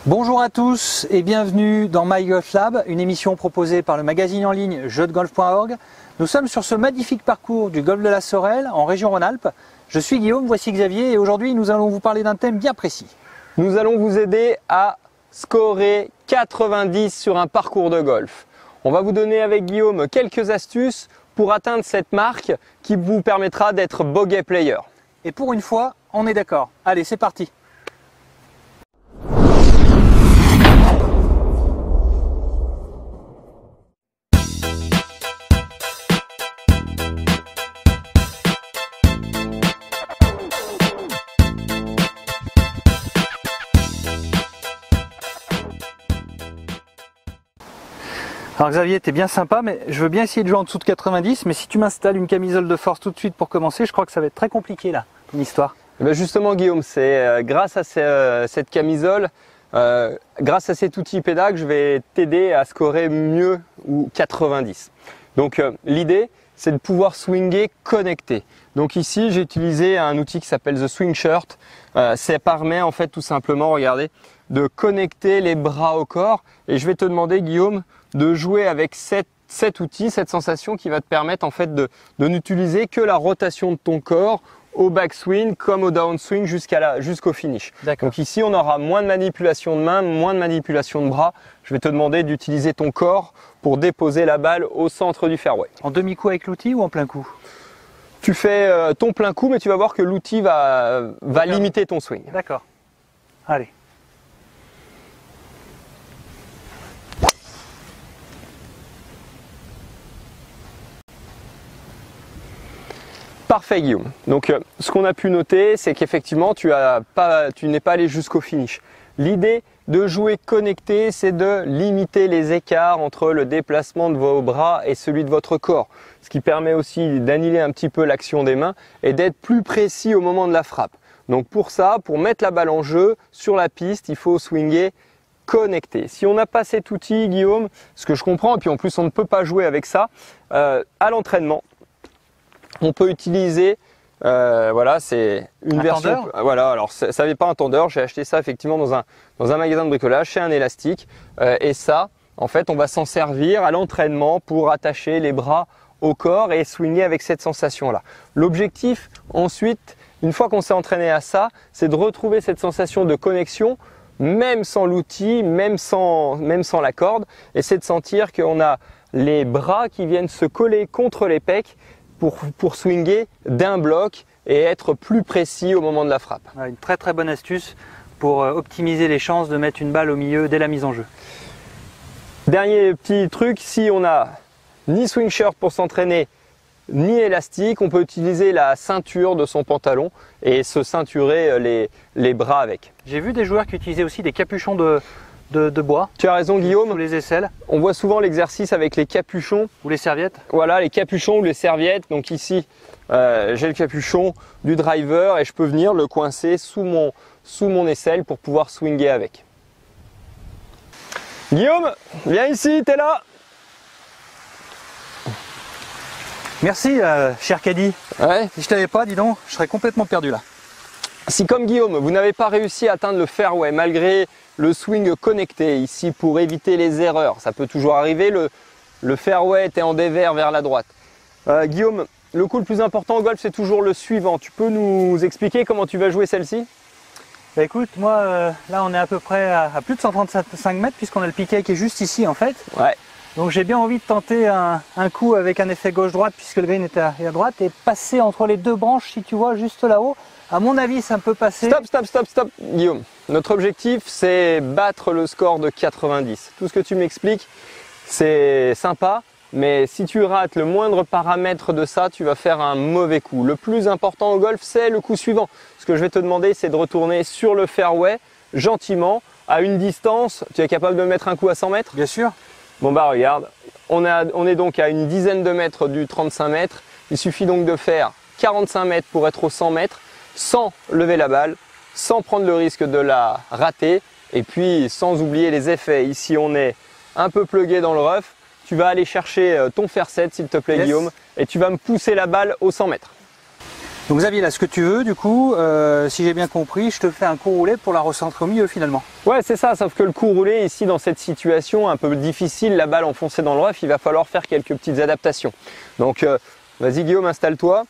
Bonjour à tous et bienvenue dans My Golf Lab, une émission proposée par le magazine en ligne jeuxdegolf.org. Nous sommes sur ce magnifique parcours du golfe de la Sorelle en région Rhône-Alpes. Je suis Guillaume, voici Xavier et aujourd'hui nous allons vous parler d'un thème bien précis. Nous allons vous aider à scorer 90 sur un parcours de golf. On va vous donner avec Guillaume quelques astuces pour atteindre cette marque qui vous permettra d'être bogey player. Et pour une fois, on est d'accord. Allez, c'est parti. Alors Xavier, t'es bien sympa, mais je veux bien essayer de jouer en dessous de 90, mais si tu m'installes une camisole de force tout de suite pour commencer, je crois que ça va être très compliqué là, ton histoire. Et bien justement Guillaume, c'est grâce à cette camisole, grâce à cet outil pédag, je vais t'aider à scorer mieux ou 90. Donc l'idée, c'est de pouvoir swinger connecté. Donc ici, j'ai utilisé un outil qui s'appelle The Swing Shirt. Ça permet en fait tout simplement, regardez, de connecter les bras au corps. Et je vais te demander Guillaume, de jouer avec cet outil, cette sensation qui va te permettre en fait de n'utiliser que la rotation de ton corps au backswing comme au downswing jusqu'au finish. Donc ici on aura moins de manipulation de main, moins de manipulation de bras. Je vais te demander d'utiliser ton corps pour déposer la balle au centre du fairway. En demi-coup avec l'outil ou en plein coup? Tu fais ton plein coup, mais tu vas voir que l'outil va limiter ton swing. D'accord. Allez. Parfait Guillaume. Donc ce qu'on a pu noter, c'est qu'effectivement tu n'es pas allé jusqu'au finish. L'idée de jouer connecté, c'est de limiter les écarts entre le déplacement de vos bras et celui de votre corps. Ce qui permet aussi d'annihiler un petit peu l'action des mains et d'être plus précis au moment de la frappe. Donc pour ça, pour mettre la balle en jeu sur la piste, il faut swinger connecté. Si on n'a pas cet outil Guillaume, ce que je comprends, et puis en plus on ne peut pas jouer avec ça, à l'entraînement, on peut utiliser, voilà, c'est une version. Voilà, alors ça n'est pas un tendeur. J'ai acheté ça effectivement dans un magasin de bricolage, c'est un élastique. Et ça, en fait, on va s'en servir à l'entraînement pour attacher les bras au corps et swinger avec cette sensation-là. L'objectif, ensuite, une fois qu'on s'est entraîné à ça, c'est de retrouver cette sensation de connexion, même sans l'outil, même sans la corde, et c'est de sentir qu'on a les bras qui viennent se coller contre les pecs pour swinger d'un bloc et être plus précis au moment de la frappe. Une très très bonne astuce pour optimiser les chances de mettre une balle au milieu dès la mise en jeu. Dernier petit truc, si on n'a ni swing shirt pour s'entraîner, ni élastique, on peut utiliser la ceinture de son pantalon et se ceinturer les bras avec. J'ai vu des joueurs qui utilisaient aussi des capuchons de bois. Tu as raison Guillaume. Sous les aisselles. On voit souvent l'exercice avec les capuchons. Ou les serviettes. Voilà, les capuchons ou les serviettes. Donc ici, j'ai le capuchon du driver et je peux venir le coincer sous mon aisselle pour pouvoir swinger avec. Guillaume, viens ici, t'es là. Merci cher caddie. Ouais. Si je t'avais pas, dis donc, je serais complètement perdu là. Si comme Guillaume, vous n'avez pas réussi à atteindre le fairway malgré le swing connecté ici pour éviter les erreurs, ça peut toujours arriver, le fairway était en dévers vers la droite. Guillaume, le coup le plus important au golf c'est toujours le suivant. Tu peux nous expliquer comment tu vas jouer celle-ci? Bah écoute, moi là on est à peu près à plus de 135 mètres puisqu'on a le piquet qui est juste ici en fait. Ouais. Donc j'ai bien envie de tenter un coup avec un effet gauche-droite puisque le green est à droite et passer entre les deux branches si tu vois juste là-haut. À mon avis, ça peut passer. Stop, Guillaume. Notre objectif, c'est battre le score de 90. Tout ce que tu m'expliques, c'est sympa, mais si tu rates le moindre paramètre de ça, tu vas faire un mauvais coup. Le plus important au golf, c'est le coup suivant. Ce que je vais te demander, c'est de retourner sur le fairway, gentiment, à une distance. Tu es capable de mettre un coup à 100 mètres? Bien sûr. Bon bah regarde, on est donc à une dizaine de mètres du 35 mètres. Il suffit donc de faire 45 mètres pour être au 100 mètres. Sans lever la balle, sans prendre le risque de la rater et puis sans oublier les effets. Ici on est un peu plugué dans le rough, tu vas aller chercher ton fair set s'il te plaît Guillaume et tu vas me pousser la balle au 100 mètres. Donc Xavier, là, ce que tu veux, du coup, si j'ai bien compris, je te fais un coup roulé pour la recentrer au milieu finalement. Ouais, c'est ça, sauf que le coup roulé, ici, dans cette situation un peu difficile, la balle enfoncée dans le rough, il va falloir faire quelques petites adaptations. Donc, vas-y Guillaume, installe-toi.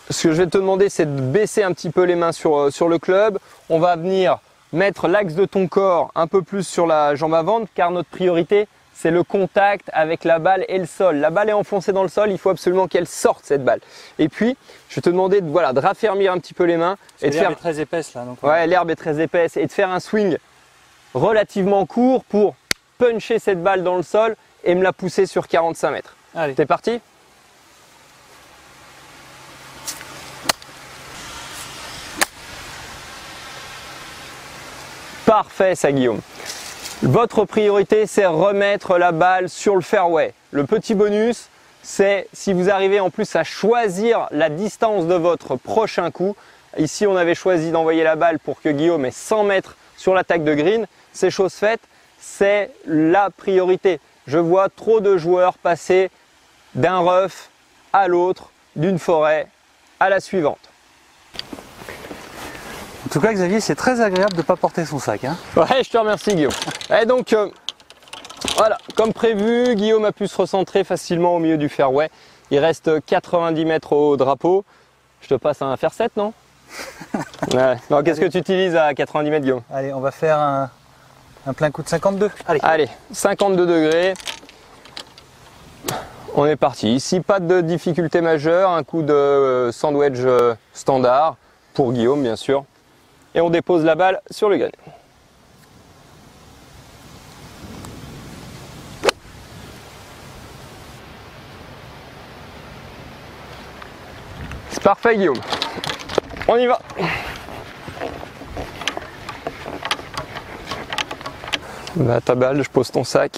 Ce que je vais te demander, c'est de baisser un petit peu les mains sur le club. On va venir mettre l'axe de ton corps un peu plus sur la jambe avant, car notre priorité, c'est le contact avec la balle et le sol. La balle est enfoncée dans le sol, il faut absolument qu'elle sorte cette balle. Et puis, je vais te demander de raffermir un petit peu les mains. L'herbe est très épaisse là. Donc ouais, l'herbe est très épaisse. Et de faire un swing relativement court pour puncher cette balle dans le sol et me la pousser sur 45 mètres. Allez. T'es parti ? Parfait ça Guillaume. Votre priorité, c'est remettre la balle sur le fairway. Le petit bonus, c'est si vous arrivez en plus à choisir la distance de votre prochain coup. Ici, on avait choisi d'envoyer la balle pour que Guillaume ait 100 mètres sur l'attaque de green. C'est chose faite, c'est la priorité. Je vois trop de joueurs passer d'un rough à l'autre, d'une forêt à la suivante. En tout cas, Xavier, c'est très agréable de ne pas porter son sac. Hein. Ouais, je te remercie Guillaume. Et donc, voilà, comme prévu, Guillaume a pu se recentrer facilement au milieu du fairway. Il reste 90 mètres au drapeau. Je te passe un fer 7, non? Ouais. Alors, qu'est-ce que tu utilises à 90 mètres, Guillaume? Allez, on va faire un plein coup de 52. Allez, 52 degrés. On est parti. Ici, pas de difficulté majeure. Un coup de sandwich standard pour Guillaume, bien sûr. Et on dépose la balle sur le green. C'est parfait Guillaume. On y va. Bah, ta balle, je pose ton sac.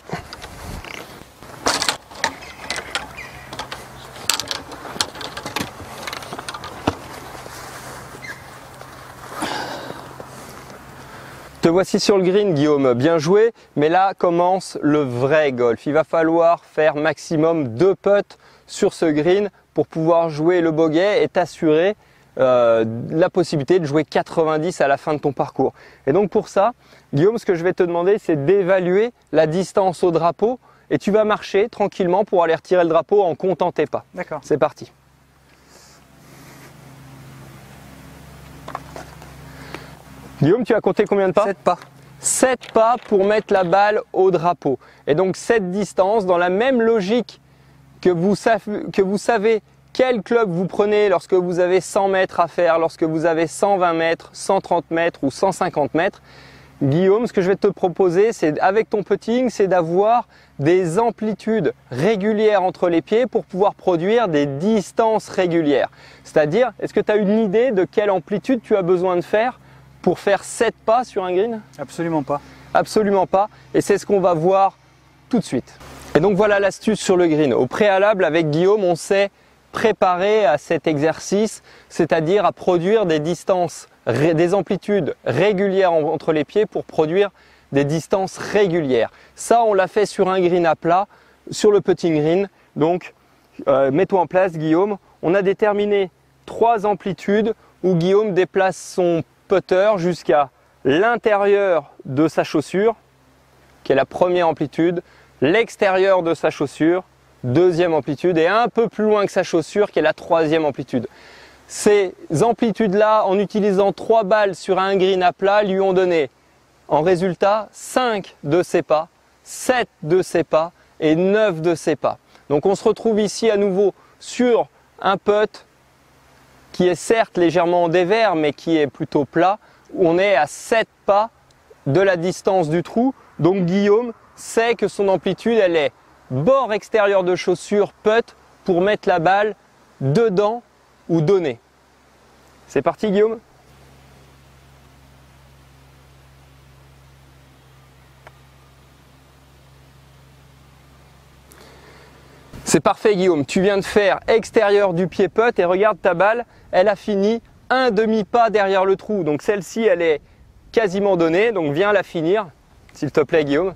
Te voici sur le green Guillaume, bien joué, mais là commence le vrai golf. Il va falloir faire maximum 2 putts sur ce green pour pouvoir jouer le bogey et t'assurer la possibilité de jouer 90 à la fin de ton parcours. Et donc pour ça, Guillaume, ce que je vais te demander, c'est d'évaluer la distance au drapeau et tu vas marcher tranquillement pour aller retirer le drapeau en comptant tes pas. D'accord. C'est parti. Guillaume, tu as compté combien de pas? 7 pas. 7 pas pour mettre la balle au drapeau. Et donc cette distance, dans la même logique que vous savez quel club vous prenez lorsque vous avez 100 mètres à faire, lorsque vous avez 120 mètres, 130 mètres ou 150 mètres, Guillaume, ce que je vais te proposer, c'est avec ton putting, c'est d'avoir des amplitudes régulières entre les pieds pour pouvoir produire des distances régulières. C'est-à-dire, est-ce que tu as une idée de quelle amplitude tu as besoin de faire pour faire 7 pas sur un green? Absolument pas. Absolument pas. Et c'est ce qu'on va voir tout de suite. Et donc voilà l'astuce sur le green. Au préalable, avec Guillaume, on s'est préparé à cet exercice, c'est-à-dire à produire des distances, des amplitudes régulières entre les pieds pour produire des distances régulières. Ça, on l'a fait sur un green à plat, sur le putting green. Donc, mets-toi en place, Guillaume. On a déterminé 3 amplitudes où Guillaume déplace son putter jusqu'à l'intérieur de sa chaussure, qui est la première amplitude, l'extérieur de sa chaussure, deuxième amplitude, et un peu plus loin que sa chaussure, qui est la troisième amplitude. Ces amplitudes-là, en utilisant 3 balles sur un green à plat, lui ont donné en résultat 5 de ses pas, 7 de ses pas et 9 de ses pas. Donc on se retrouve ici à nouveau sur un putt qui est certes légèrement en dévers, mais qui est plutôt plat, où on est à 7 pas de la distance du trou. Donc Guillaume sait que son amplitude, elle est bord extérieur de chaussure, putt, pour mettre la balle dedans ou donner. C'est parti Guillaume? C'est parfait Guillaume, tu viens de faire extérieur du pied putt et regarde ta balle, elle a fini un demi-pas derrière le trou. Donc celle-ci, elle est quasiment donnée, donc viens la finir, s'il te plaît Guillaume.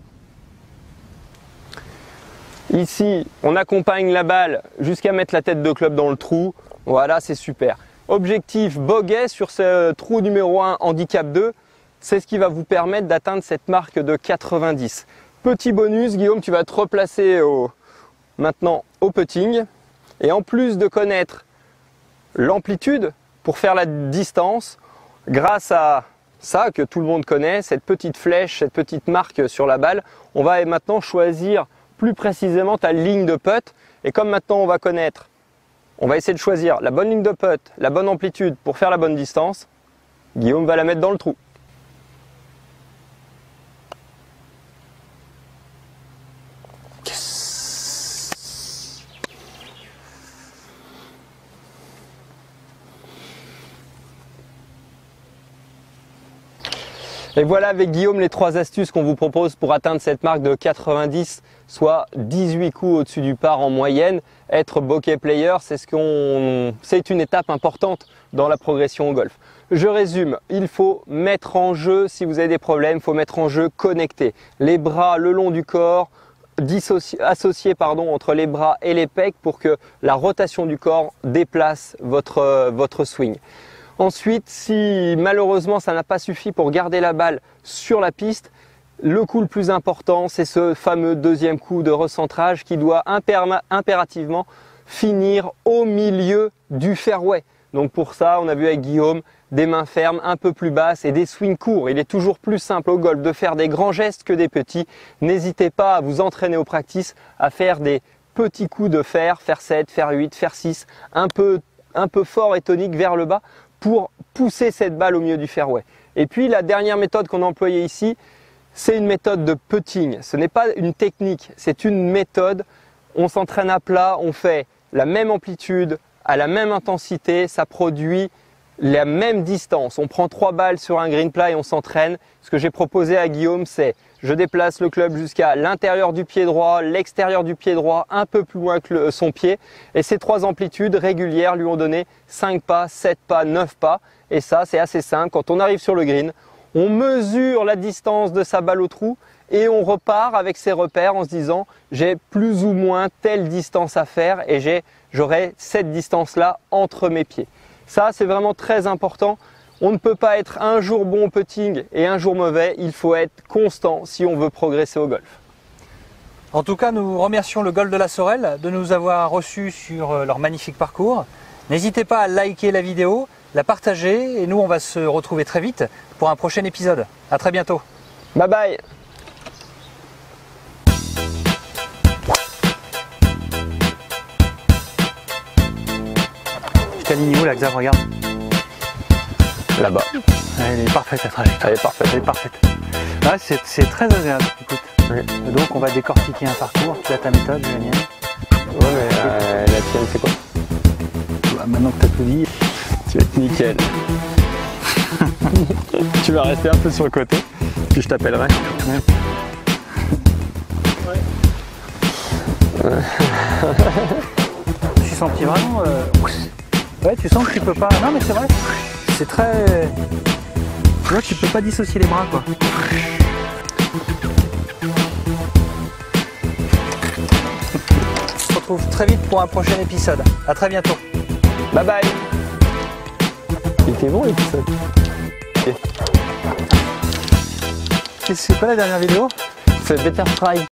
Ici, on accompagne la balle jusqu'à mettre la tête de club dans le trou. Voilà, c'est super. Objectif bogey sur ce trou numéro 1 handicap 2, c'est ce qui va vous permettre d'atteindre cette marque de 90. Petit bonus, Guillaume, tu vas te replacer maintenant au putting. Et en plus de connaître l'amplitude pour faire la distance, grâce à ça que tout le monde connaît, cette petite flèche, cette petite marque sur la balle, on va maintenant choisir plus précisément ta ligne de putt. Et comme maintenant on va connaître, on va essayer de choisir la bonne ligne de putt, la bonne amplitude pour faire la bonne distance, Guillaume va la mettre dans le trou. Et voilà avec Guillaume les 3 astuces qu'on vous propose pour atteindre cette marque de 90, soit 18 coups au-dessus du par en moyenne. Être bokeh player, c'est une étape importante dans la progression au golf. Je résume, il faut mettre en jeu, si vous avez des problèmes, il faut mettre en jeu connecté. Les bras le long du corps, associés entre les bras et les pecs pour que la rotation du corps déplace votre swing. Ensuite, si malheureusement ça n'a pas suffi pour garder la balle sur la piste, le coup le plus important, c'est ce fameux deuxième coup de recentrage qui doit impérativement finir au milieu du fairway. Donc pour ça, on a vu avec Guillaume des mains fermes un peu plus basses et des swings courts. Il est toujours plus simple au golf de faire des grands gestes que des petits. N'hésitez pas à vous entraîner au practice à faire des petits coups de fer 7, fer 8, fer 6, un peu fort et tonique vers le bas, pour pousser cette balle au milieu du fairway. Et puis la dernière méthode qu'on a employée ici, c'est une méthode de putting. Ce n'est pas une technique, c'est une méthode. On s'entraîne à plat, on fait la même amplitude, à la même intensité, ça produit la même distance. On prend 3 balles sur un green plat et on s'entraîne. Ce que j'ai proposé à Guillaume, c'est je déplace le club jusqu'à l'intérieur du pied droit, l'extérieur du pied droit, un peu plus loin que son pied. Et ces 3 amplitudes régulières lui ont donné 5 pas, 7 pas, 9 pas. Et ça, c'est assez simple. Quand on arrive sur le green, on mesure la distance de sa balle au trou et on repart avec ses repères en se disant j'ai plus ou moins telle distance à faire et j'aurai cette distance-là entre mes pieds. Ça, c'est vraiment très important. On ne peut pas être un jour bon au putting et un jour mauvais. Il faut être constant si on veut progresser au golf. En tout cas, nous remercions le Golf de la Sorel de nous avoir reçus sur leur magnifique parcours. N'hésitez pas à liker la vidéo, la partager et nous, on va se retrouver très vite pour un prochain épisode. À très bientôt. Bye bye. Je t'aligne où là, Xav, regarde. Là-bas. Elle est parfaite, la trajectoire. Elle est parfaite. Elle est parfaite. Ah, c'est très agréable, écoute. Oui. Donc on va décortiquer un parcours. Tu as ta méthode, j'ai la mienne. Ouais, mais la tienne, c'est quoi? Bah, maintenant que tu as tout dit, tu vas être nickel. Tu vas rester un peu sur le côté, puis je t'appellerai. Ouais. Tu sentis vraiment... Ouais, tu sens que tu peux pas... Non mais c'est vrai, c'est très... Tu vois, tu peux pas dissocier les bras, quoi. On se retrouve très vite pour un prochain épisode. À très bientôt. Bye bye. Il était bon l'épisode. C'est pas la dernière vidéo? C'est Better Try.